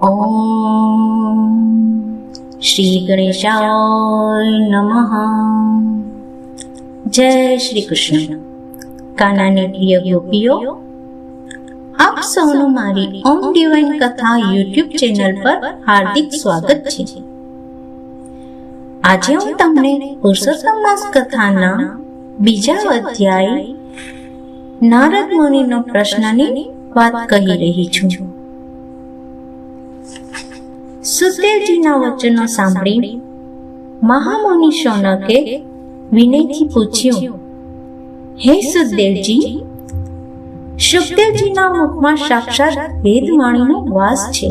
ઓમ શ્રી ગણેશાય નમઃ. જય શ્રી કૃષ્ણ. કાનાની પ્રિય ગોપીઓ, આપ સૌનું મારી ઓમ ડિવાઇન કથા યુટ્યુબ ચેનલ પર હાર્દિક સ્વાગત છે. આજે હું તમને પુરુષોત્તમ માસ કથાના બીજા અધ્યાય નારદ મુનિનો પ્રશ્નની વાત કહી રહી છું. સુખદેવજીના વચનો સાંભળી મહામુનિ શૌનકે વિનયથી પૂછ્યું, હે સુખદેવજી, સુખદેવજીના મુખમાં સાક્ષાત વેદવાણીનો વાસ છે.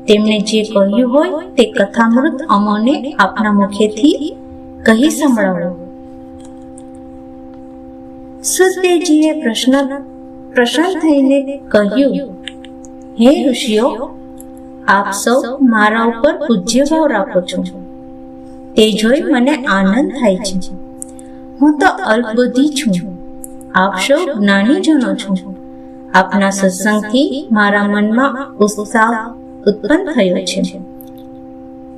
તેમણે જે કહ્યું હોય તે કથામૃત અમોને આપના મુખેથી કહી સંભળાવો. સુખદેવજીએ પ્રસન્ન થઈને કહ્યું, હે ઋષિઓ, આપ સૌ મારા ઉપર પૂજ્ય ભાવ રાખો છો, તે જોઈ મને આનંદ થાય છે. હું તો અલ્પબુદ્ધિ છું, આપ સૌ જ્ઞાનીજનો છો. આપના સત્સંગથી મારા મનમાં ઉત્સાહ ઉત્પન્ન થયો છે,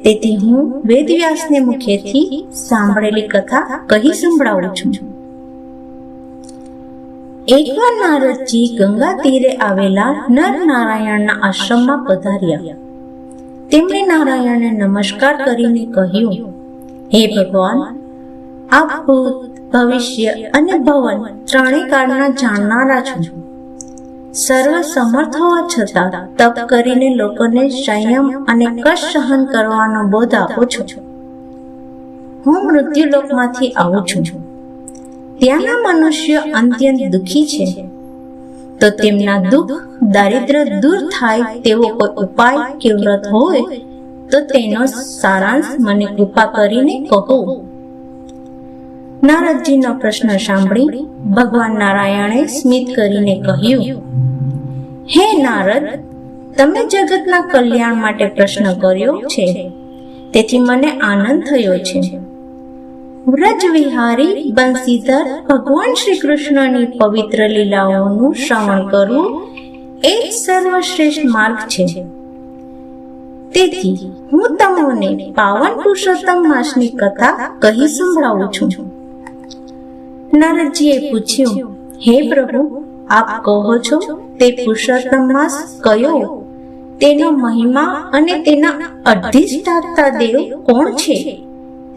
તેથી હું વેદવ્યાસને મુખેથી સાંભળેલી કથા કહી સંભળાવું છું. એકવાર નારદજી ગંગા તીરે આવેલા નર નારાયણના આશ્રમમાં પધાર્યા. તેમણે નારાયણને નમસ્કાર કરીને કહ્યું, હે ભગવાન, આપ ભૂત, ભવિષ્ય અને ભવન ત્રણેય કાળના જાણનારા છો. સર્વ સમર્થ હોવા છતાં તપ કરીને લોકોને સંયમ અને કષ્ટ સહન કરવાનો બોધ આપો છો. હું મૃત્યુલોકમાંથી આવું છું. ત્યાંના મનુષ્ય અત્યંત દુઃખી છે, તો તેમના દુઃખ દારિદ્ર્ય દૂર થાય તેવો કોઈ ઉપાય કે વ્રત હોય તો તેનો સારાંશ મને કૃપા કરીને કહો. નારદજીનો પ્રશ્ન સાંભળી ભગવાન નારાયણે સ્મિત કરીને કહ્યું, હે નારદ, તમે જગતના કલ્યાણ માટે પ્રશ્ન કર્યો છે, તેથી મને આનંદ થયો છે. વ્રજ વિહારી બંસીધર ભગવાન શ્રી કૃષ્ણની પવિત્ર લીલાઓનું શ્રવણ કરવું એ જ સર્વશ્રેષ્ઠ માર્ગ છે. તેથી હું તમને પાવન પુરુષોત્તમ માસની કથા કહી સંભળાવું છું. નારદજીએ પૂછ્યું, હે પ્રભુ, આપ કહો છો તે પુરુષોત્તમ માસ કયો, તેનો મહિમા અને તેના અધિષ્ઠાતા દેવ કોણ છે,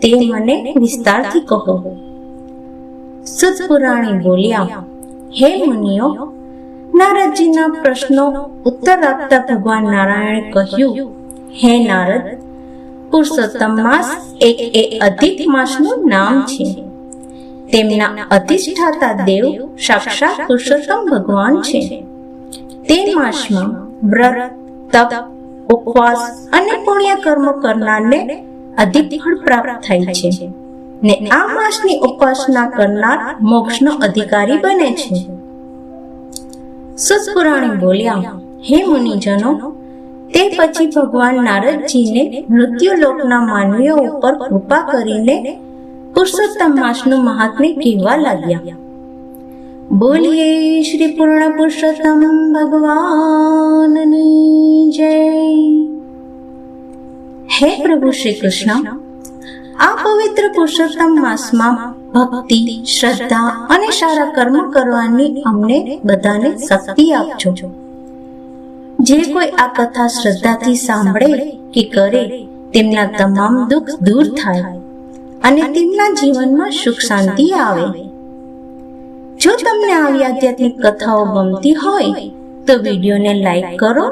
તે મને વિસ્તારથી કહો. સુત પુરાણી બોલ્યા, હે મુનિઓ, નારદજીના પ્રશ્નો ઉત્તર આપતા ભગવાન નારાયણે કહ્યું, હે નારદ, પુરુષોત્તમ માસ એ અધિક માસનું નામ છે. તેમના અધિષ્ઠાતા દેવ સાક્ષાત પુરુષોત્તમ ભગવાન છે. તે માસમાં વ્રત, તપ, ઉપવાસ અને પુણ્ય કર્મ કરનારને અધિક ફળ પ્રાપ્ત થાય છે, ને આ માસની ઉપાસના કરનાર મોક્ષનો અધિકારી બને છે. સુત પુરાણી બોલ્યા, હે મુનિજનો, તે પછી ભગવાન નારદજીને મૃત્યુલોકના માનવીઓ ઉપર કૃપા કરીને પુરુષોત્તમ માસનું મહાત્મ્ય કહેવા લાગ્યા. બોલીએ શ્રી પૂર્ણ પુરુષોત્તમ ભગવાનની જય. હે પ્રભુ શ્રી કૃષ્ણ, આ પવિત્ર પુરુષોત્તમ માસમાં ભક્તિ, શ્રદ્ધા અને સારા કર્મ કરવાની અમને બધાને શક્તિ આપજો. જે કોઈ આ કથા શ્રદ્ધાથી સાંભળે કે કરે, તેમના તમામ દુઃખ દૂર થાય અને તેમના જીવનમાં સુખ શાંતિ આવે. જો તમને આવી આધ્યાત્મિક કથાઓ ગમતી હોય તો વિડીયોને લાઈક કરો,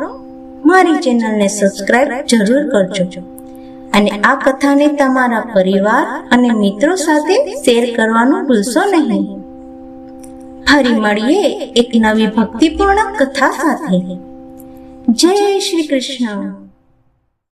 મારી ચેનલને સબસ્ક્રાઇબ જરૂર કરજો અને આ કથાને તમારા પરિવાર અને મિત્રો સાથે શેર કરવાનું ભૂલશો નહીં. ફરી મળીએ એક નવી ભક્તિપૂર્ણ કથા સાથે. જય શ્રી કૃષ્ણ.